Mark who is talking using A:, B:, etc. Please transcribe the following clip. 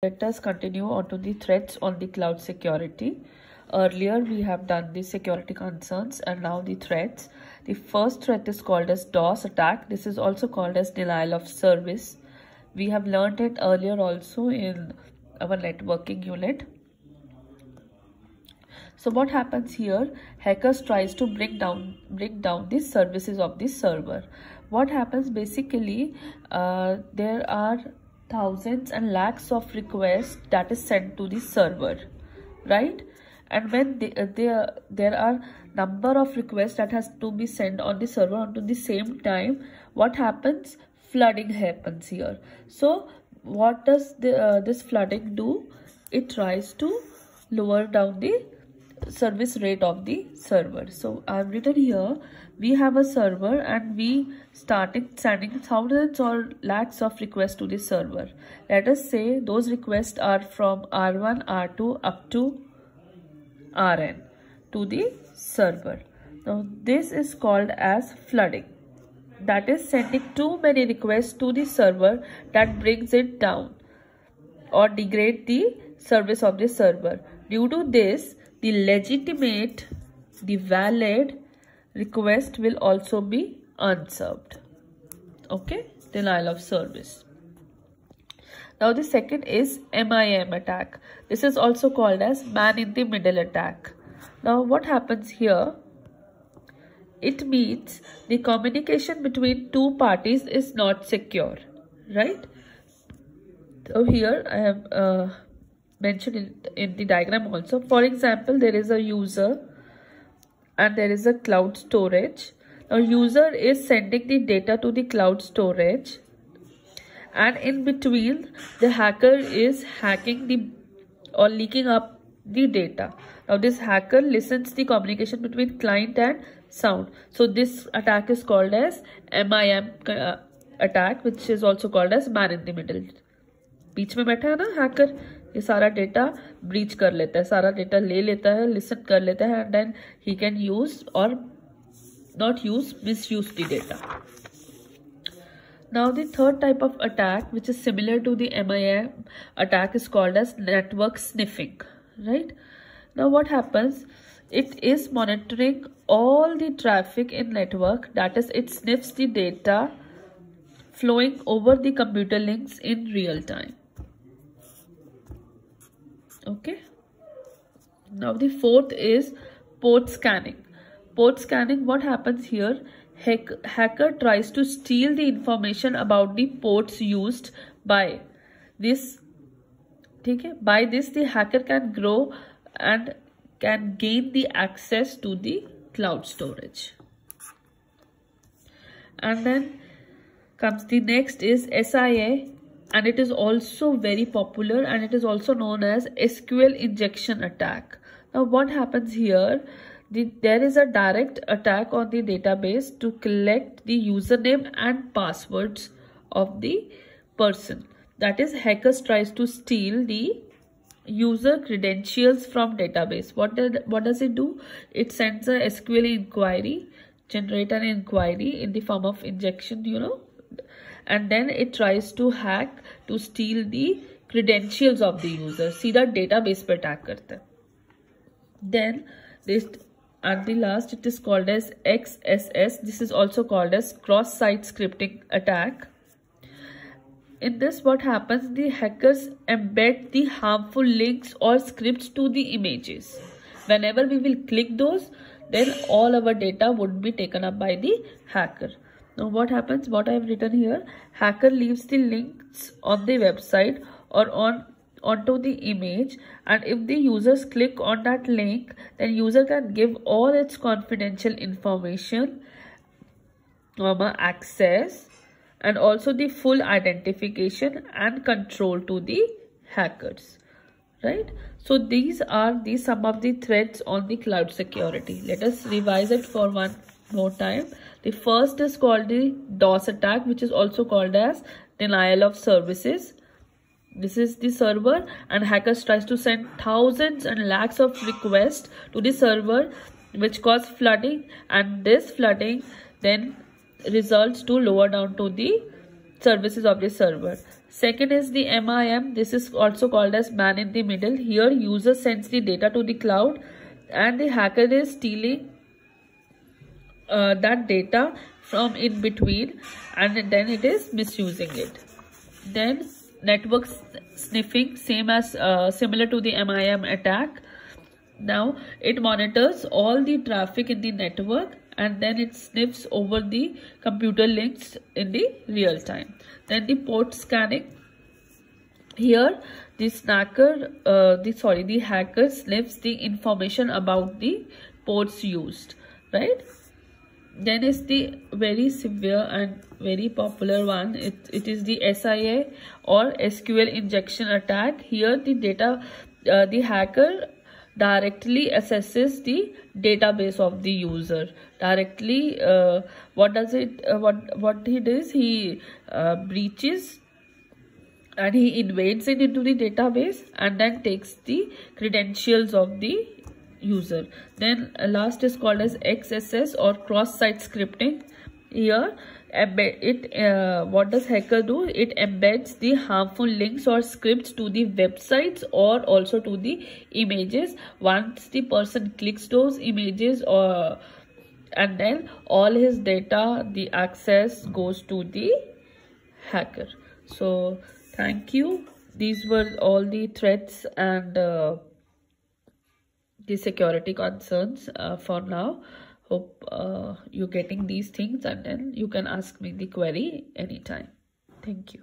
A: Let us continue on to the threats on the cloud security. Earlier we have done the security concerns and now the threats. The first threat is called as DOS attack. This is also called as denial of service. We have learned it earlier also in our networking unit. So what happens here? Hackers tries to bring down the services of the server. What happens basically? There are thousands and lakhs of requests that is sent to the server, right? And when there are number of requests that has to be sent on the server onto the same time, what happens? Flooding happens here. So what does this flooding do? It tries to lower down the service rate of the server. So I've written here, we have a server and we started sending thousands or lakhs of requests to the server. Let us say those requests are from R1, R2 up to Rn to the server. Now this is called as flooding. That is sending too many requests to the server that brings it down or degrade the service of the server. Due to this, the legitimate, the valid request will also be unserved. Okay, denial of service. Now the second is MIM attack. This is also called as man in the middle attack. Now what happens here? It means the communication between two parties is not secure, right? So here I have mentioned it in the diagram also. For example, there is a user and there is a cloud storage. Now user is sending the data to the cloud storage, and in between the hacker is hacking or leaking up the data. Now this hacker listens the communication between client and sound. So this attack is called as MIM attack, which is also called as man in the middle. बीच में बैठा है ना hacker, ये सारा data breach कर लेता है, सारा डेटा ले लेता है, लिसन कर लेता है, and then he can use और not use, misuse the data. Now the third type of attack, which is similar to the MIM attack, is called as network sniffing, right? Now what happens? It is monitoring all the traffic in network, that is it sniffs the data flowing over the computer links in real time. Okay. Now the fourth is port scanning. Port scanning, what happens here? Hacker tries to steal the information about the ports used by this. Okay? By this, the hacker can grow and can gain the access to the cloud storage. And then comes the next is SIA, and it is also very popular and it is also known as SQL injection attack. Now what happens here? There is a direct attack on the database to collect the username and passwords of the person. That is, hackers tries to steal the user credentials from database. What does it do? It sends a SQL inquiry, generate an inquiry in the form of injection, and then it tries to hack to steal the credentials of the user. सीधा database पे attack करता है. Then this. And the last, it is called as XSS. This is also called as cross-site scripting attack. In this, what happens? The hackers embed the harmful links or scripts to the images. Whenever we will click those, then all our data would be taken up by the hacker. Now what happens? What I have written here, hacker leaves the links on the website or onto the image, and if the users click on that link, then user can give all its confidential information, access, and also the full identification and control to the hackers, right? So these are some of the threats on the cloud security. Let us revise it for one more time. The first is called the DOS attack, which is also called as denial of services. This is the server, and hackers tries to send thousands and lakhs of requests to the server, which cause flooding, and this flooding then results to lower down to the services of the server. Second is the MIM. This is also called as man in the middle. Here user sends the data to the cloud and the hacker is stealing that data from in between, and then it is misusing it. Then network sniffing, same as similar to the MIM attack. Now it monitors all the traffic in the network and then it sniffs over the computer links in the real time. Then the port scanning. Here the the hacker sniffs the information about the ports used, right? Then is the very severe and very popular one. It is the SIA or SQL injection attack. Here the hacker directly assesses the database of the user directly. What he does, he breaches and he invades it into the database and then takes the credentials of the user. Then last is called as XSS or cross-site scripting. Here what does hacker do? It embeds the harmful links or scripts to the websites or also to the images. Once the person clicks those images and then all his data, the access goes to the hacker. So thank you. These were all the threats and the security concerns for now. Hope you're getting these things, and then you can ask me the query anytime. Thank you.